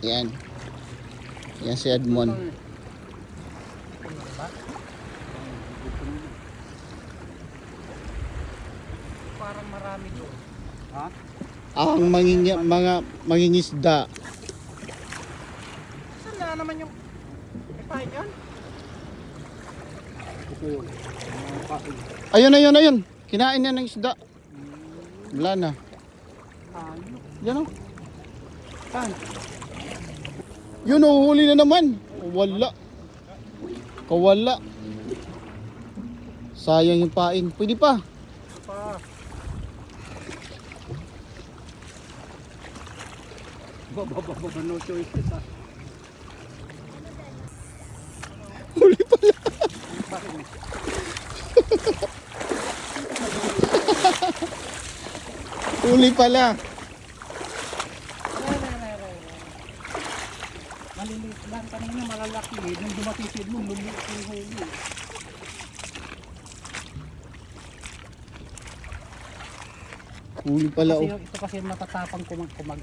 Yan. Yan si Edmond. Parang marami doon. Ha? Ang mga mangingisda. Saan na naman yung ipahin yan? Ito yun. Ayun. Kinain niya ng isda. Wala na. Ayun. Yan o. Saan? Yun o, huli na naman. Wala. Kawala. Sayang yung pain. Pwede pa. Pa. Baba, no choices ha. Huli pala. Huli pala. Maliliit lang kanina, malalaki eh. Nung dumatisid mo, lumiit yung huli. Huli pala Kasi o. ito kasi matatapang kumagat.